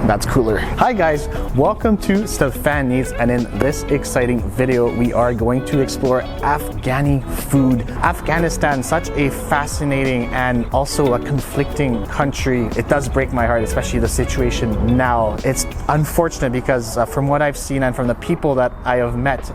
That's cooler. Hi guys, welcome to Stephan Eats, and in this exciting video we are going to explore Afghani food. Afghanistan, such a fascinating and also a conflicting country. It does break my heart, especially the situation now. It's unfortunate because from what I've seen and from the people that I have met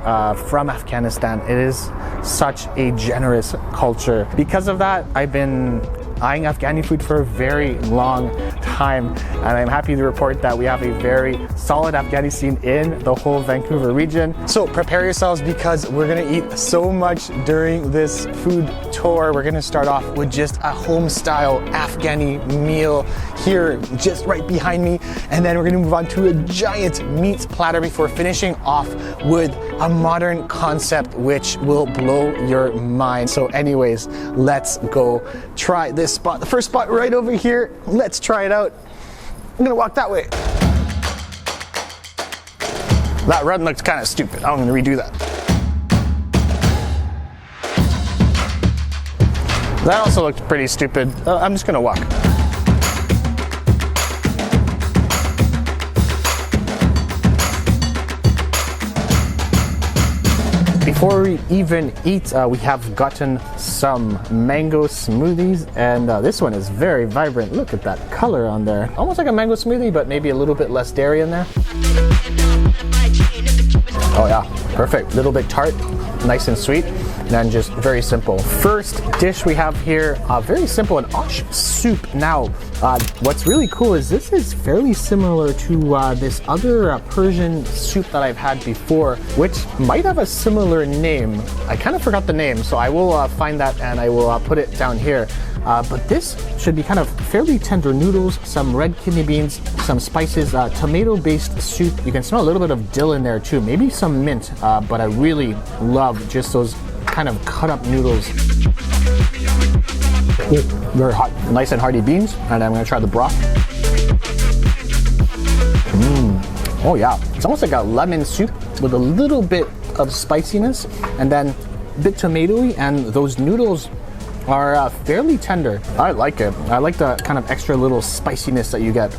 from Afghanistan, it is such a generous culture. Because of that, I've been eyeing Afghani food for a very long time, and I'm happy to report that we have a very solid Afghani scene in the whole Vancouver region. So prepare yourselves because we're gonna eat so much during this food tour. We're gonna start off with just a home style Afghani meal here just right behind me, and then we're gonna move on to a giant meat platter before finishing off with a modern concept which will blow your mind. So anyways, let's go try this spot. The first spot right over here. Let's try it out. I'm gonna walk that way. That run looked kind of stupid. I'm gonna redo that. That also looked pretty stupid. I'm just gonna walk. Before we even eat, we have gotten some mango smoothies, and this one is very vibrant. Look at that color on there. Almost like a mango smoothie, but maybe a little bit less dairy in there. Oh yeah, perfect. Little bit tart, nice and sweet, and then just very simple. First dish we have here, very simple, an osh soup. Now, what's really cool is this is fairly similar to this other Persian soup that I've had before, which might have a similar name. I kind of forgot the name, so I will find that and I will put it down here. But this should be kind of fairly tender noodles, some red kidney beans, some spices, tomato-based soup. You can smell a little bit of dill in there too, maybe some mint, but I really love just those kind of cut up noodles. Ooh, very hot. Nice and hearty beans, and I'm gonna try the broth. Oh yeah, it's almost like a lemon soup with a little bit of spiciness, and then a bit tomatoey, and those noodles are fairly tender. I like it. I like the kind of extra little spiciness that you get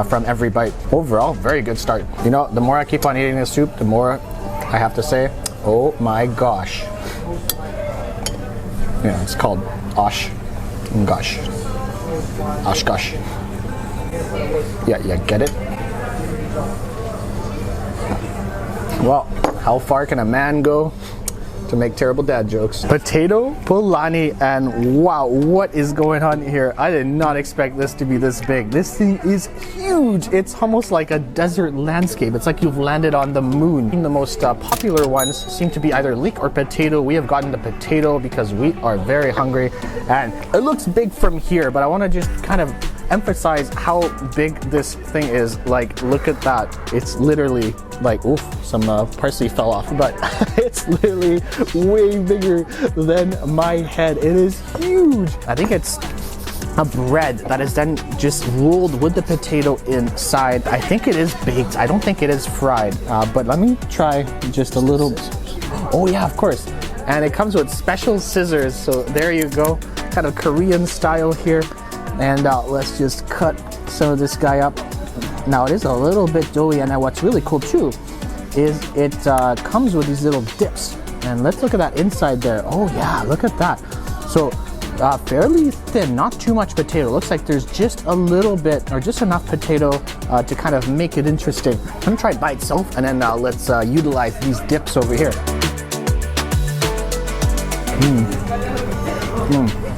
from every bite. Overall, very good start. You know, the more I keep on eating this soup, the more I have to say, oh my gosh. Yeah, it's called osh gosh. Osh gosh. Yeah, get it? Well, how far can a man go to make terrible dad jokes? Potato, polani, and wow, what is going on here? I did not expect this to be this big. This thing is huge. It's almost like a desert landscape. It's like you've landed on the moon. The most popular ones seem to be either leek or potato. We have gotten the potato because we are very hungry, and it looks big from here, but I want to just kind of emphasize how big this thing is. Like, look at that. It's literally like, oof, some parsley fell off, but it's literally way bigger than my head. It is huge. I think it's a bread that is then just rolled with the potato inside. I think it is baked. I don't think it is fried, but let me try just a little. Oh yeah, of course. And it comes with special scissors, so there you go. Kind of Korean style here. And let's just cut some of this guy up. Now it is a little bit doughy, and what's really cool too is it comes with these little dips. And let's look at that inside there. Oh yeah, look at that. So fairly thin, not too much potato. Looks like there's just a little bit or just enough potato to kind of make it interesting. I'm gonna try it by itself, and then let's utilize these dips over here.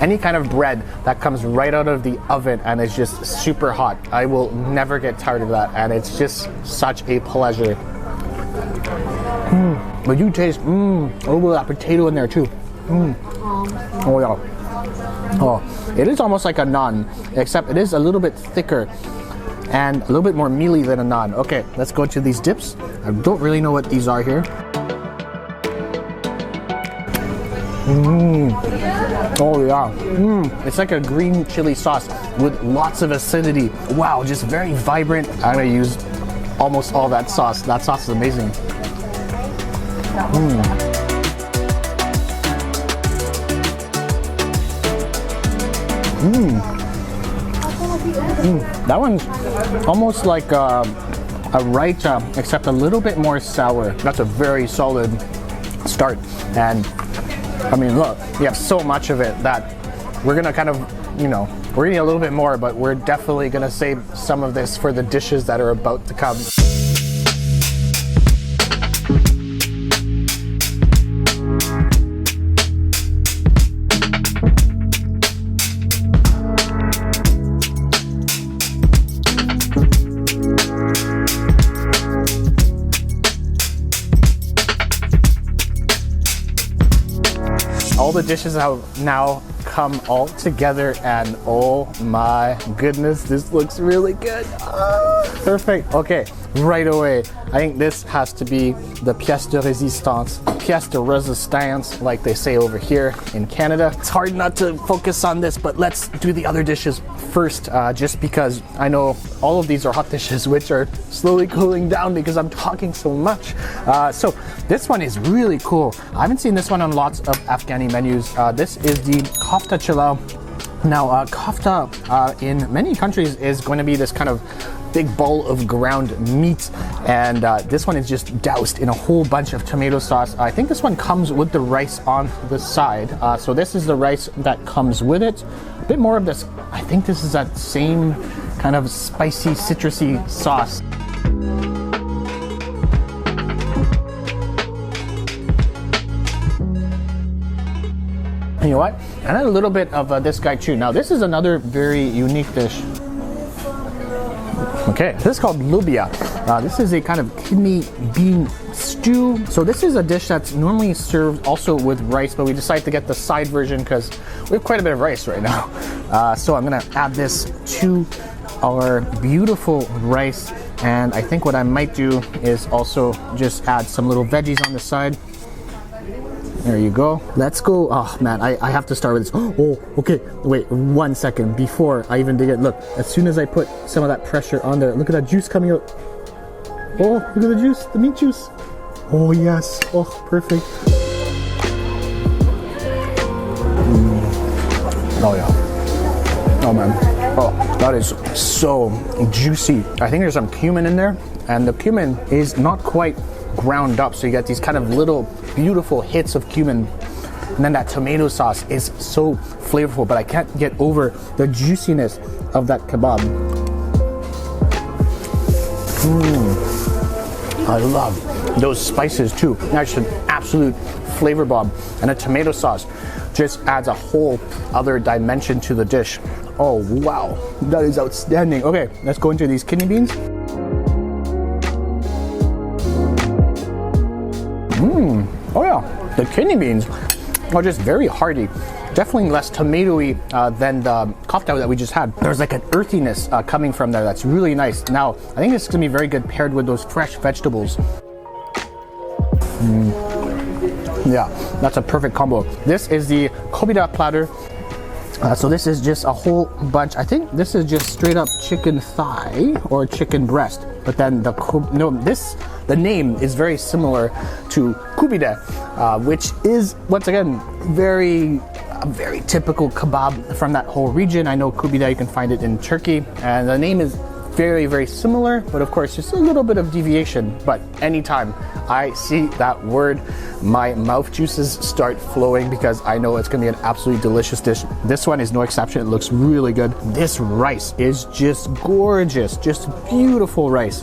Any kind of bread that comes right out of the oven and is just super hot, I will never get tired of that, and it's just such a pleasure. But you taste a little bit of that potato in there too. Oh yeah, Oh, it is almost like a naan, except it is a little bit thicker and a little bit more mealy than a naan. Okay, let's go to these dips. I don't really know what these are here. Oh yeah, it's like a green chili sauce with lots of acidity. Wow, just very vibrant. I'm gonna use almost all that sauce. That sauce is amazing. That one's almost like a raita, except a little bit more sour. That's a very solid start. And I mean, look, we have so much of it that we're gonna kind of, you know, we're eating a little bit more, but we're definitely gonna save some of this for the dishes that are about to come. All the dishes have now come all together, and oh my goodness, this looks really good. Perfect. Okay, right away, I think this has to be the pièce de résistance, pièce de résistance, like they say over here in Canada. It's hard not to focus on this, but let's do the other dishes first, just because I know all of these are hot dishes, which are slowly cooling down because I'm talking so much. So this one is really cool. I haven't seen this one on lots of Afghani menus. This is the kofta chelao. Now, kofta in many countries is going to be this kind of big bowl of ground meat, and this one is just doused in a whole bunch of tomato sauce. I think this one comes with the rice on the side. So this is the rice that comes with it. A bit more of this, I think this is that same kind of spicy, citrusy sauce. You know what? And then a little bit of this guy too. Now this is another very unique dish. Okay, this is called lubia. This is a kind of kidney bean stew. So this is a dish that's normally served also with rice, but we decided to get the side version because we have quite a bit of rice right now. So I'm gonna add this to our beautiful rice, and I think what I might do is also just add some little veggies on the side. There you go. Let's go. Oh man, I have to start with this. Oh, okay. Wait 1 second before I even dig it. Look, as soon as I put some of that pressure on there, look at that juice coming out. Oh, look at the juice, the meat juice. Oh yes. Oh, perfect. Oh yeah. Oh man. Oh, that is so juicy. I think there's some cumin in there, and the cumin is not quite ground up, so you get these kind of little beautiful hits of cumin, and then that tomato sauce is so flavorful, but I can't get over the juiciness of that kebab. I love those spices too. That's an absolute flavor bomb, and a tomato sauce just adds a whole other dimension to the dish. Oh wow, that is outstanding. Okay, let's go into these kidney beans. Oh yeah, the kidney beans are just very hearty. Definitely less tomatoey than the kofta that we just had. There's like an earthiness coming from there that's really nice. Now, I think this is gonna be very good paired with those fresh vegetables. Yeah, that's a perfect combo. This is the kobida platter. So this is just a whole bunch. I think this is just straight up chicken thigh or chicken breast. But then the name is very similar to kubide, which is once again a very typical kebab from that whole region. I know kubide, you can find it in Turkey, and the name is very, very similar, but of course just a little bit of deviation. But anytime I see that word, my mouth juices start flowing because I know it's gonna be an absolutely delicious dish. This one is no exception. It looks really good. This rice is just gorgeous, just beautiful rice.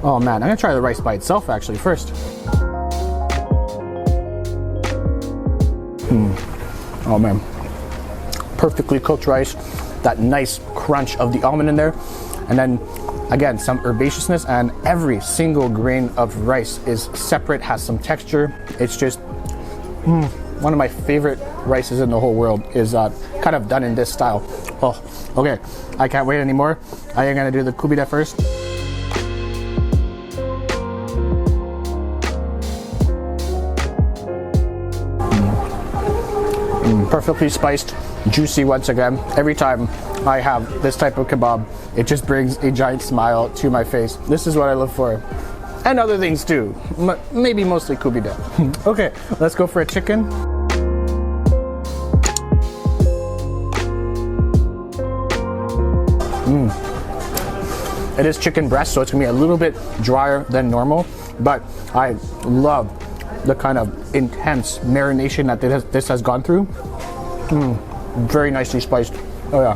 Oh man, I'm gonna try the rice by itself actually first. Oh man, perfectly cooked rice, that nice crunch of the almond in there. And then again, some herbaceousness, and every single grain of rice is separate, has some texture. It's just one of my favorite rices in the whole world is kind of done in this style. Oh, okay. I can't wait anymore. I am gonna do the kubide first. Perfectly spiced, juicy once again. Every time I have this type of kebab, it just brings a giant smile to my face. This is what I live for. And other things too. Maybe mostly kubide. Okay, let's go for a chicken. It is chicken breast, so it's gonna be a little bit drier than normal, but I love the kind of intense marination that this has gone through. Very nicely spiced. Oh yeah.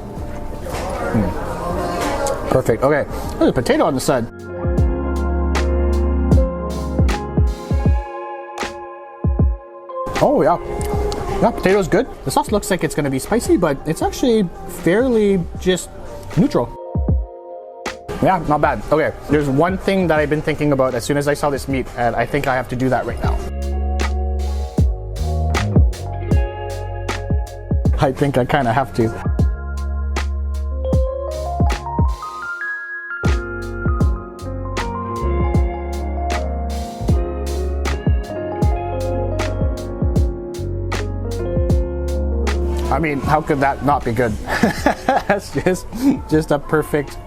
Perfect. Okay, there's a potato on the side. Oh yeah. Yeah, potato's good. The sauce looks like it's gonna be spicy, but it's actually fairly just neutral. Yeah, not bad. Okay, there's one thing that I've been thinking about as soon as I saw this meat, and I think I have to do that right now. I think I kind of have to. I mean, how could that not be good? That's just a perfect,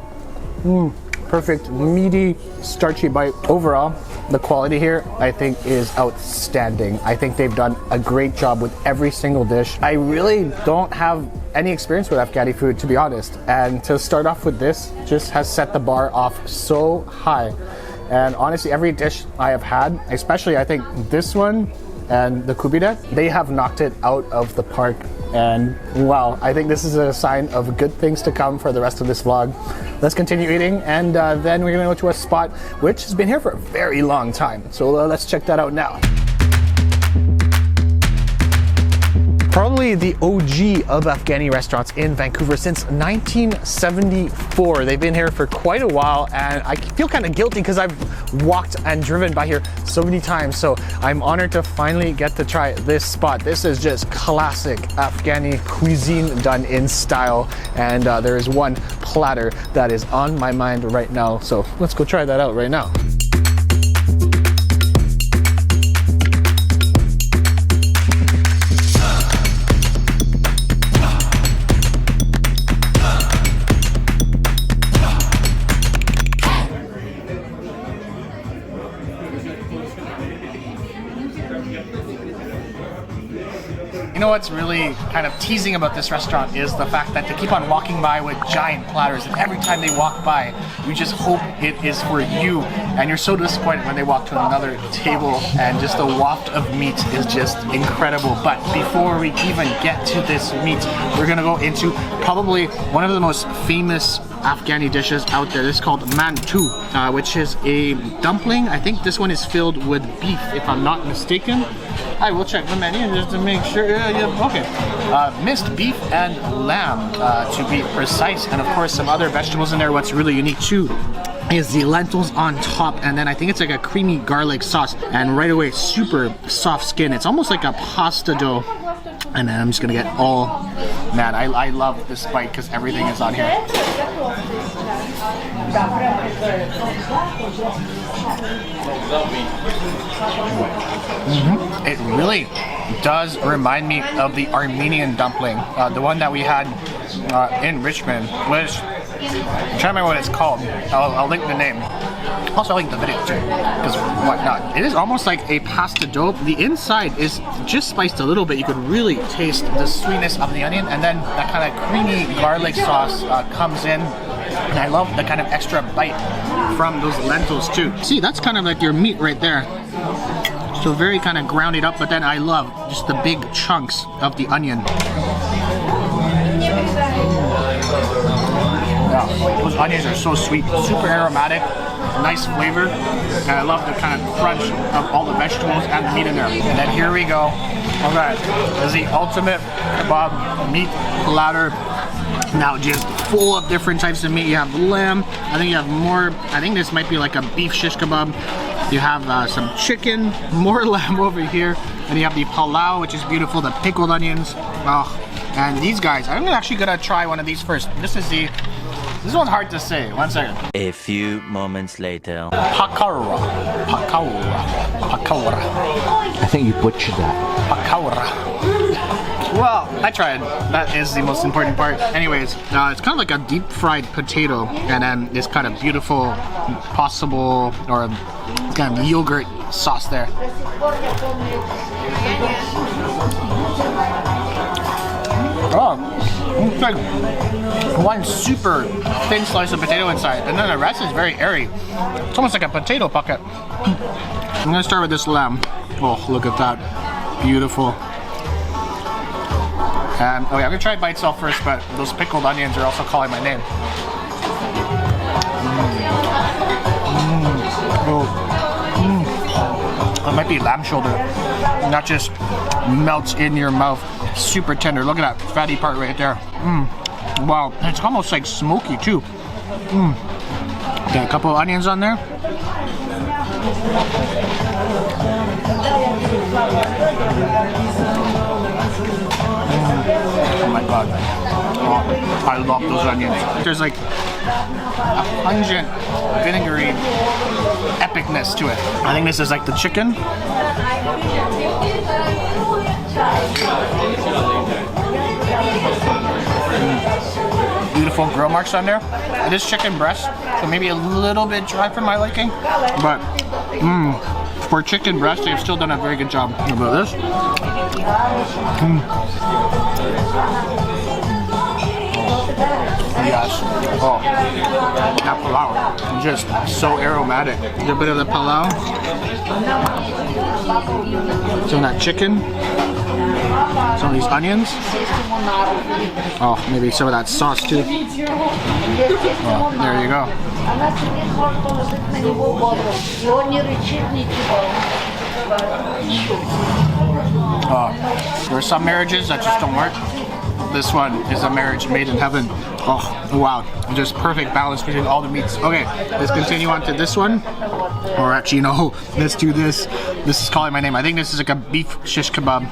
perfect meaty, starchy bite. Overall, the quality here, I think, is outstanding. I think they've done a great job with every single dish. I really don't have any experience with Afghani food, to be honest. And to start off with this just has set the bar off so high. And honestly, every dish I have had, especially I think this one and the kubide, they have knocked it out of the park. And wow, I think this is a sign of good things to come for the rest of this vlog. Let's continue eating, and then we're gonna go to a spot which has been here for a very long time. So let's check that out now. Probably the OG of Afghani restaurants in Vancouver since 1974. They've been here for quite a while, and I feel kind of guilty because I've walked and driven by here so many times. So I'm honored to finally get to try this spot. This is just classic Afghani cuisine done in style, and there is one platter that is on my mind right now. So let's go try that out right now. You know what's really kind of teasing about this restaurant is the fact that they keep on walking by with giant platters, and every time they walk by, you just hope it is for you, and you're so disappointed when they walk to another table, and just the waft of meat is just incredible. But before we even get to this meat, we're gonna go into probably one of the most famous Afghani dishes out there. This is called mantu, which is a dumpling. I think this one is filled with beef, if I'm not mistaken. I will check the menu just to make sure. Okay. Minced beef and lamb, to be precise, and of course some other vegetables in there. What's really unique too is the lentils on top, and then I think it's like a creamy garlic sauce, and right away super soft skin. It's almost like a pasta dough. And then I'm just gonna get all, man, I love this bite because everything is on here. It really does remind me of the Armenian dumpling, the one that we had in Richmond, which I'm trying to remember what it's called. I'll link the name. Also, I'll link the video too, because why not? It is almost like a pasta dough. The inside is just spiced a little bit. You could really taste the sweetness of the onion, and then that kind of creamy garlic sauce comes in. And I love the kind of extra bite from those lentils too. See, that's kind of like your meat right there. So very kind of grounded up, but then I love just the big chunks of the onion. Yeah, those onions are so sweet, super aromatic, nice flavor, and I love the kind of crunch of all the vegetables and the meat in there. And then here we go. Okay, this is the ultimate kebab meat platter. Now just full of different types of meat. You have lamb, I think you have more, I think this might be like a beef shish kebab. You have some chicken, more lamb over here, and you have the palau, which is beautiful, the pickled onions. Oh, and these guys, I'm actually gonna try one of these first. This one's hard to say. 1 second. A few moments later. Pakawra. I think you butchered that. Pakawra. Well, I tried. That is the most important part. Anyways, it's kind of like a deep fried potato, and then this kind of beautiful possible or kind of yogurt sauce there. Oh, it's like one super thin slice of potato inside, and then the rest is very airy. It's almost like a potato bucket. I'm gonna start with this lamb. Oh, look at that. Beautiful. And, oh yeah, I'm gonna try it by itself first, but those pickled onions are also calling my name. It might be lamb shoulder. That just melts in your mouth. Super tender. Look at that fatty part right there. Wow, it's almost like smoky too. Got a couple of onions on there. Oh my god. Oh, I love those onions. There's like a pungent, vinegary epicness to it. I think this is like the chicken. Beautiful grill marks on there. It is chicken breast, so maybe a little bit dry for my liking, but for chicken breast, they've still done a very good job. How about this? Yes. Oh, that palau, just so aromatic. A little bit of the palau. Some of that chicken. Some of these onions. Oh, maybe some of that sauce too. Oh, there you go. Oh, there are some marriages that just don't work. This one is a marriage made in heaven. Oh, wow. Just perfect balance between all the meats. Okay, let's continue on to this one. Or actually, no, let's do this. This is calling my name. I think this is like a beef shish kebab.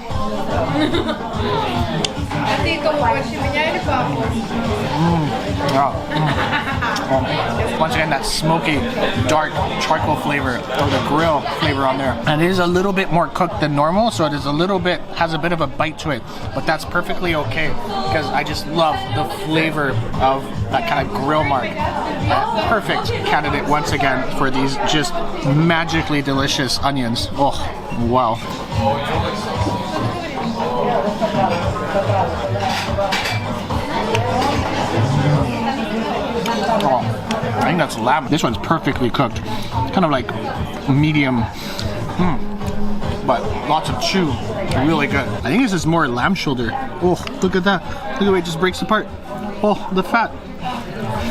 Once again, that smoky, dark charcoal flavor, or the grill flavor on there. And it is a little bit more cooked than normal, so it is a little bit, has a bit of a bite to it. But that's perfectly okay, because I just love the flavor of that kind of grill mark. Perfect candidate once again for these just magically delicious onions. Oh, wow. Oh, I think that's lamb. This one's perfectly cooked. Kind of like medium, but lots of chew. Really good. I think this is more lamb shoulder. Oh, look at that. Look at the way it just breaks apart. Oh, the fat.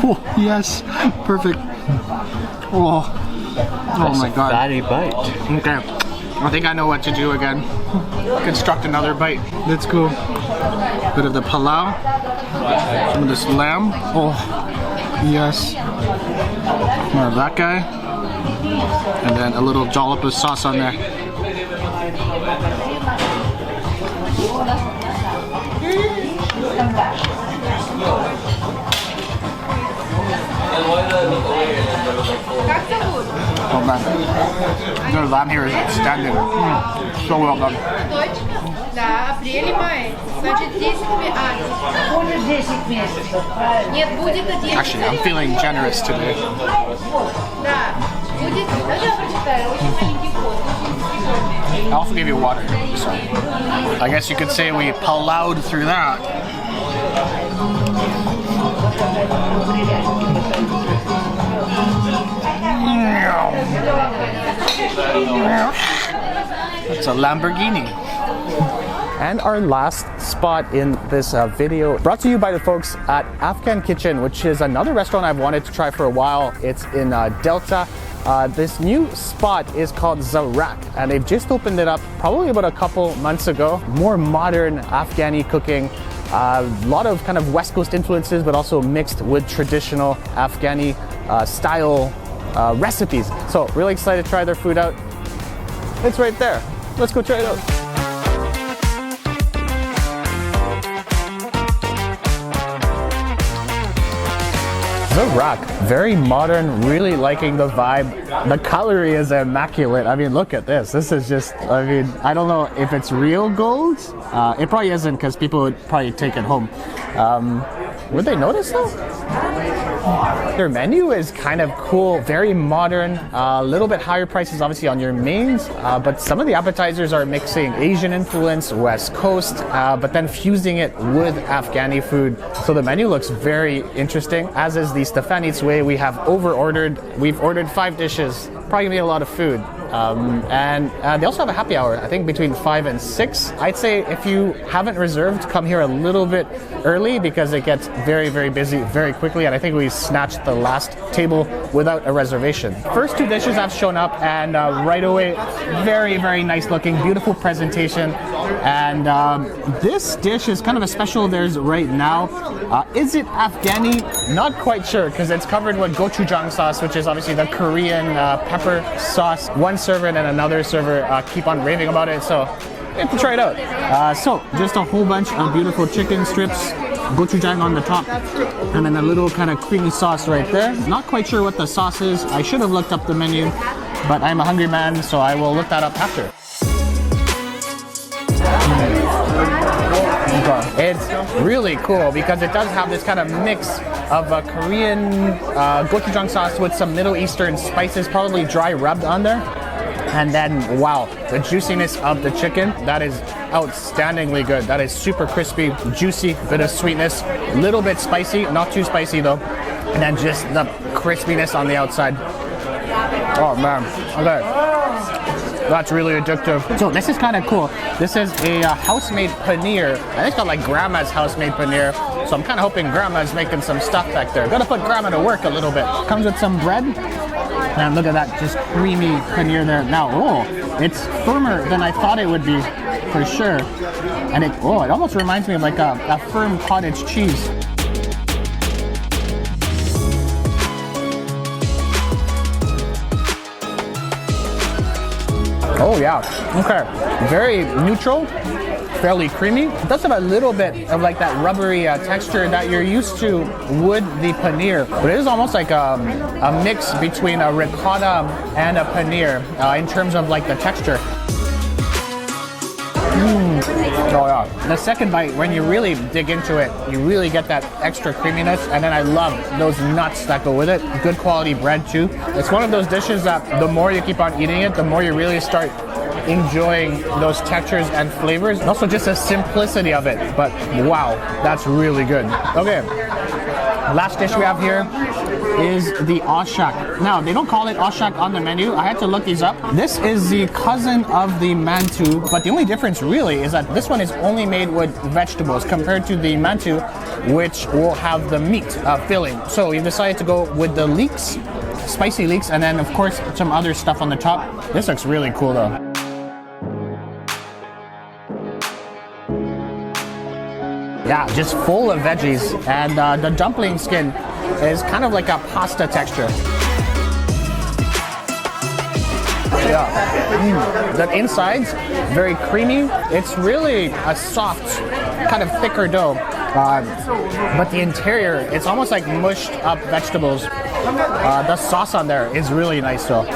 Oh, yes. Perfect. Oh, oh my god. Fatty bite. Okay. I think I know what to do again. Construct another bite. Let's go. Bit of the palau. Some of this lamb. Oh, yes. More of that guy. And then a little dollop of sauce on there. Oh man, the lamb here is outstanding. So well done. Да, апрель и май. Значит, 10 месяцев. Нет, будет 11. Actually, I'm feeling generous today. Да, будет. Даже прочитаю. Очень маленький код. I also gave you water, so I guess you could say we palaued through that. It's a Lamborghini. And our last spot in this video, brought to you by the folks at Afghan Kitchen, which is another restaurant I've wanted to try for a while. It's in Delta. This new spot is called Zarak, and they've just opened it up probably about a couple months ago. More modern Afghani cooking, a lot of kind of West Coast influences, but also mixed with traditional Afghani style recipes. So really excited to try their food out. It's right there. Let's go try it out. Zarak, very modern, really liking the vibe. The cutlery is immaculate. I mean, look at this. This is just, I mean, I don't know if it's real gold. It probably isn't because people would probably take it home. Would they notice though? Their menu is kind of cool, very modern, a little bit higher prices obviously on your mains, but some of the appetizers are mixing Asian influence, West Coast, but then fusing it with Afghani food. So the menu looks very interesting, as is the Stephan Eats Way. We've ordered 5 dishes, probably gonna be a lot of food. And they also have a happy hour, I think between 5 and 6. I'd say if you haven't reserved, come here a little bit early because it gets very, very busy very quickly, and I think we snatched the last table without a reservation. First 2 dishes have shown up, and right away, very, very nice looking, beautiful presentation. And this dish is kind of a special theirs right now. Is it Afghani? Not quite sure, because it's covered with gochujang sauce, which is obviously the Korean pepper sauce. One server and then another server keep on raving about it, so we have to try it out. So just a whole bunch of beautiful chicken strips, gochujang on the top, and then a little kind of creamy sauce right there. Not quite sure what the sauce is. I should have looked up the menu, but I'm a hungry man, so I will look that up after. It's really cool because it does have this kind of mix of a Korean gochujang sauce with some Middle Eastern spices, probably dry rubbed on there. And then, wow, the juiciness of the chicken, that is outstandingly good. That is super crispy, juicy, bit of sweetness, a little bit spicy, not too spicy though. And then just the crispiness on the outside. Oh man, okay. That's really addictive. So this is kind of cool. This is a house-made paneer. I think it's called like Grandma's house-made paneer. So I'm kind of hoping Grandma's making some stuff back there. Gotta put Grandma to work a little bit. Comes with some bread. And look at that, just creamy paneer there. Now, oh, it's firmer than I thought it would be, for sure. And it almost reminds me of like a firm cottage cheese. Oh yeah, okay. Very neutral, fairly creamy. It does have a little bit of like that rubbery texture that you're used to with the paneer, but it is almost like a mix between a ricotta and a paneer in terms of like the texture. Oh yeah. The second bite, when you really dig into it, you really get that extra creaminess, and then I love those nuts that go with it. Good quality bread too. It's one of those dishes that the more you keep on eating it, the more you really start enjoying those textures and flavors. And also just the simplicity of it, but wow, that's really good. Okay, last dish we have here is the oshak. Now, they don't call it oshak on the menu. I had to look these up. This is the cousin of the mantu, but the only difference really is that this one is only made with vegetables compared to the mantu, which will have the meat filling. So we've decided to go with the leeks, spicy leeks, and then of course some other stuff on the top. This looks really cool though. Yeah, just full of veggies, and the dumpling skin is kind of like a pasta texture. Yeah, the inside's very creamy. It's really a soft, kind of thicker dough, but the interior, it's almost like mushed up vegetables. The sauce on there is really nice though.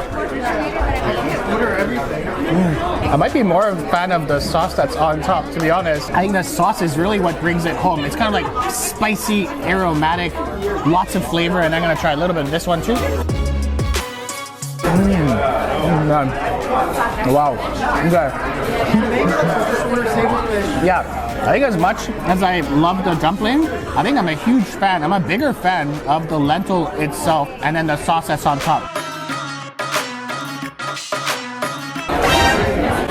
I might be more of a fan of the sauce that's on top, to be honest. I think the sauce is really what brings it home. It's kind of like spicy, aromatic, lots of flavor, and I'm gonna try a little bit of this one too. Wow. Okay. Yeah, I think as much as I love the dumpling, I think I'm a huge fan. I'm a bigger fan of the lentil itself and then the sauce that's on top.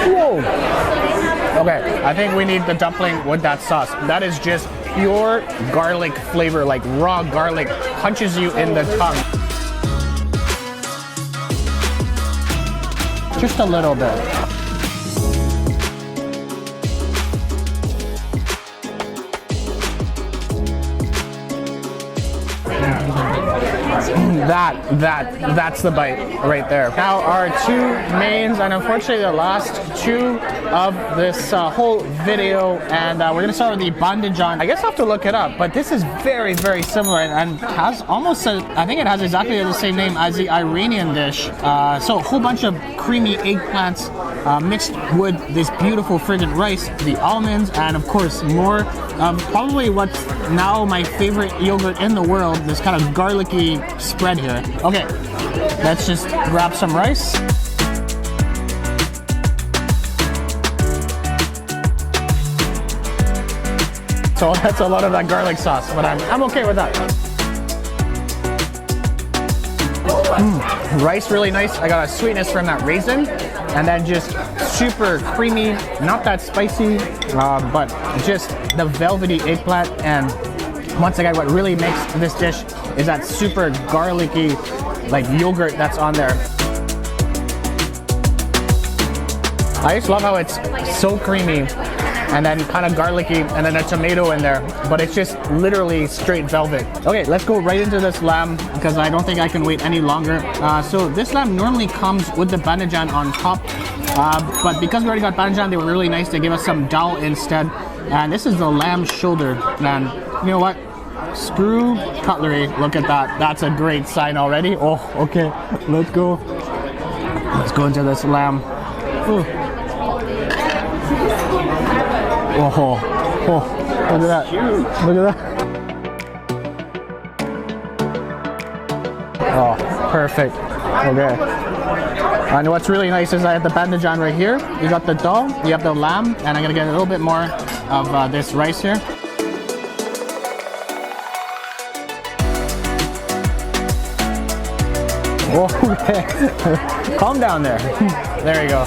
Whoa. Okay. I think we need the dumpling with that sauce. That is just pure garlic flavor, like raw garlic punches you in the tongue. Just a little bit. That's the bite right there. Now our two mains, and unfortunately the last two of this whole video, and we're gonna start with the bandijan. I guess I have to look it up, but this is very, very similar and has almost I think it has exactly the same name as the Iranian dish. So a whole bunch of creamy eggplants mixed with this beautiful fragrant rice, the almonds, and of course more probably what's now my favorite yogurt in the world, this kind of garlicky spread here. Okay, let's just grab some rice. So that's a lot of that garlic sauce, but I'm okay with that. Rice really nice. I got a sweetness from that raisin, and then just super creamy, not that spicy, but just the velvety eggplant. And once again, what really makes this dish is that super garlicky, like yogurt that's on there. I just love how it's so creamy and then kind of garlicky, and then a tomato in there, but it's just literally straight velvet. Okay, let's go right into this lamb because I don't think I can wait any longer. So this lamb normally comes with the bandijan on top, but because we already got bandijan, they were really nice to give us some dal instead. And this is the lamb shoulder, and you know what? Screw cutlery, look at that. That's a great sign already. Oh, okay, let's go. Let's go into this lamb. Ooh. Oh, look at that. Look at that. Oh, perfect. Okay. And what's really nice is I have the bandijan right here. You got the dal, you have the lamb, and I'm gonna get a little bit more of this rice here. Okay. Calm down there. There you go.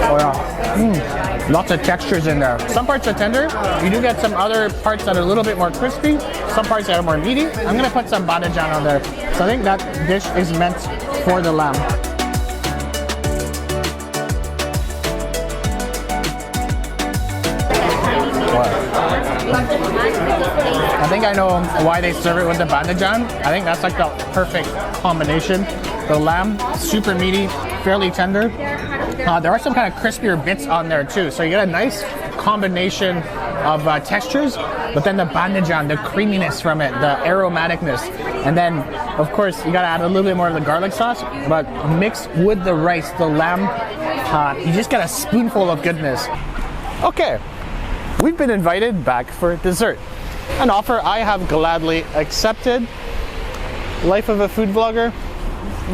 Oh yeah, lots of textures in there. Some parts are tender. You do get some other parts that are a little bit more crispy. Some parts that are more meaty. I'm gonna put some bandijan on there. So I think that dish is meant for the lamb. I think I know why they serve it with the bandijan. I think that's like the perfect combination. The lamb, super meaty, fairly tender. There are some kind of crispier bits on there too, so you get a nice combination of textures, but then the bandijan, the creaminess from it, the aromaticness, and then of course you gotta add a little bit more of the garlic sauce, but mixed with the rice, the lamb, you just get a spoonful of goodness. Okay, we've been invited back for dessert, an offer I have gladly accepted. Life of a food vlogger,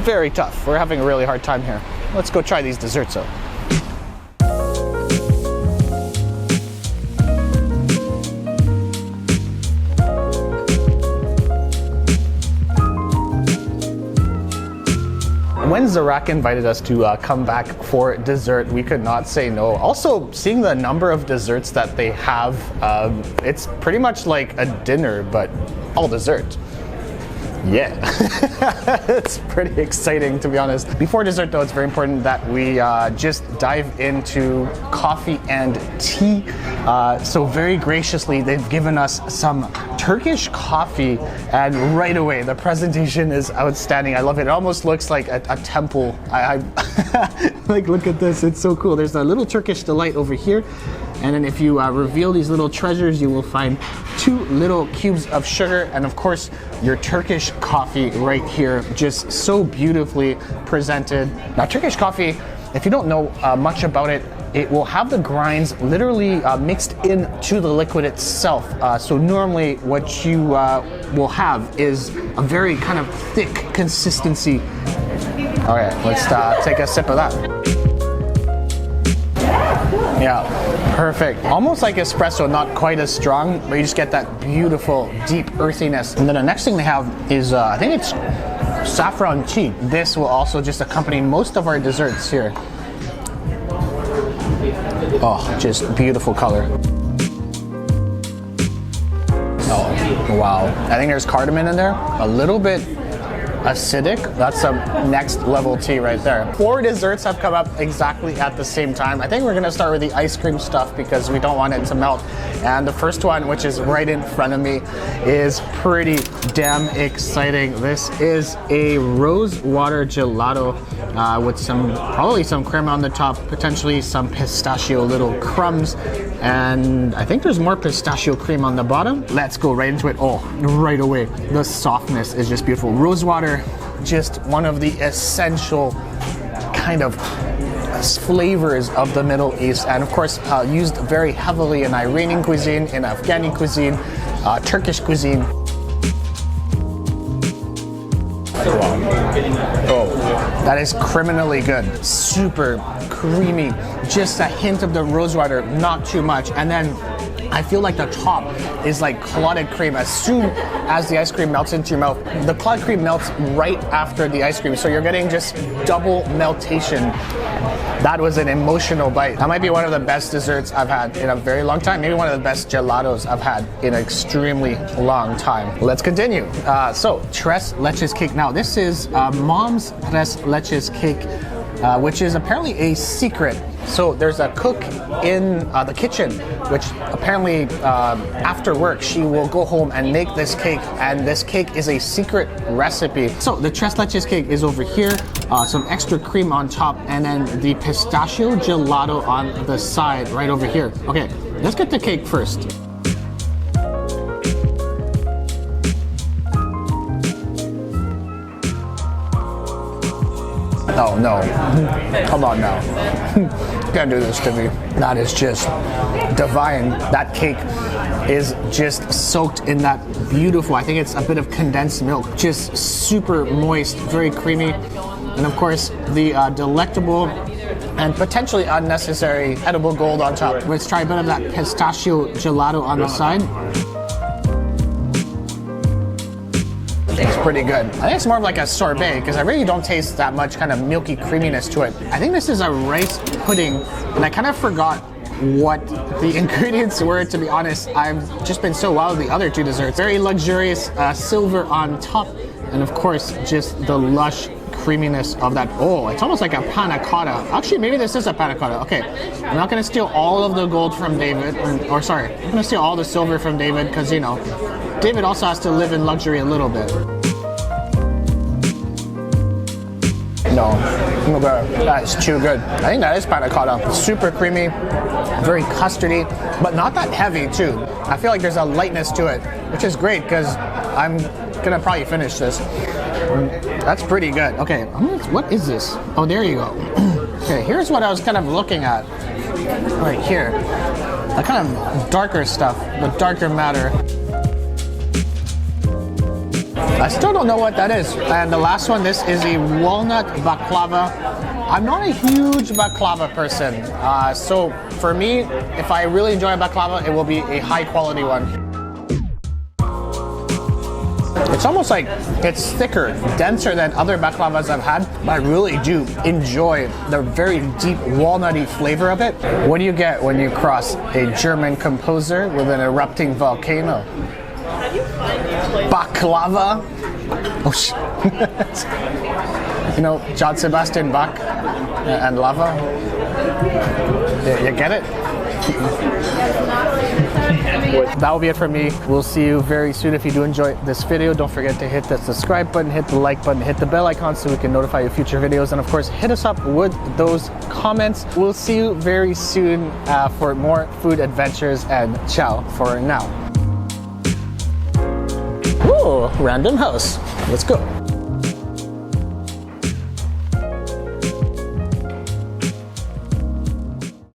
very tough. We're having a really hard time here. Let's go try these desserts out. When Zarak invited us to come back for dessert, we could not say no. Also, seeing the number of desserts that they have, it's pretty much like a dinner, but all dessert. Yeah, it's pretty exciting to be honest. Before dessert though, it's very important that we just dive into coffee and tea. So very graciously, they've given us some Turkish coffee, and right away, the presentation is outstanding. I love it. It almost looks like a temple. I like, look at this, it's so cool. There's a little Turkish delight over here. And then if you reveal these little treasures, you will find 2 little cubes of sugar, and of course your Turkish coffee right here, just so beautifully presented. Now Turkish coffee, if you don't know much about it, it will have the grinds literally mixed into the liquid itself. So normally what you will have is a very kind of thick consistency. All right, let's take a sip of that. Yeah, perfect. Almost like espresso, not quite as strong, but you just get that beautiful, deep earthiness. And then the next thing they have is, I think it's saffron tea. This will also just accompany most of our desserts here. Oh, just beautiful color. Oh, wow. I think there's cardamom in there. A little bit acidic. That's some next level tea right there. 4 desserts have come up exactly at the same time. I think we're gonna start with the ice cream stuff because we don't want it to melt. And the first one, which is right in front of me, is pretty damn exciting. This is a rose water gelato with probably some crema on the top, potentially some pistachio little crumbs, and I think there's more pistachio cream on the bottom. Let's go right into it. Oh, right away. The softness is just beautiful. Rose water, just one of the essential kind of flavors of the Middle East, and of course used very heavily in Iranian cuisine, in Afghani cuisine, Turkish cuisine. Oh, that is criminally good. Super creamy, just a hint of the rose water, not too much, and then I feel like the top is like clotted cream. As soon as the ice cream melts into your mouth, the clotted cream melts right after the ice cream, so you're getting just double meltation. That was an emotional bite. That might be one of the best desserts I've had in a very long time. Maybe one of the best gelatos I've had in an extremely long time. Let's continue. So, tres leches cake. Now, this is Mom's tres leches cake, which is apparently a secret. So there's a cook in the kitchen, which apparently after work she will go home and make this cake, and this cake is a secret recipe. So the tres leches cake is over here, some extra cream on top, and then the pistachio gelato on the side right over here. Okay, let's get the cake first. Oh no, come on now. You can't do this to me. That is just divine. That cake is just soaked in that beautiful, I think it's a bit of condensed milk. Just super moist, very creamy. And of course, the delectable and potentially unnecessary edible gold on top. Let's try a bit of that pistachio gelato on the side. It's pretty good. I think it's more of like a sorbet because I really don't taste that much kind of milky creaminess to it. I think this is a rice pudding, and I kind of forgot what the ingredients were, to be honest. I've just been so wild with the other 2 desserts. Very luxurious silver on top, and of course just the lush creaminess of that. Oh, it's almost like a panna cotta. Actually, maybe this is a panna cotta. Okay, I'm not gonna steal all of the gold from David, or sorry, I'm gonna steal all the silver from David because, you know, David also has to live in luxury a little bit. No, that's too good. I think that is panna cotta. Super creamy, very custardy, but not that heavy too. I feel like there's a lightness to it, which is great because I'm gonna probably finish this. That's pretty good. Okay, what is this? Oh, there you go. Okay, here's what I was kind of looking at right here. The kind of darker stuff, the darker matter. I still don't know what that is. And the last one, this is a Walnut Baklava. I'm not a huge baklava person. So for me, if I really enjoy a baklava, it will be a high quality one. It's almost like it's thicker, denser than other baklavas I've had, but I really do enjoy the very deep walnutty flavor of it. What do you get when you cross a German composer with an erupting volcano? Baklava? Oh shit. You know, John Sebastian Bach and lava? You get it? That will be it for me. We'll see you very soon. If you do enjoy this video, don't forget to hit the subscribe button, hit the like button, hit the bell icon so we can notify you of future videos, and of course hit us up with those comments. We'll see you very soon for more food adventures, and ciao for now. Ooh, random house. Let's go.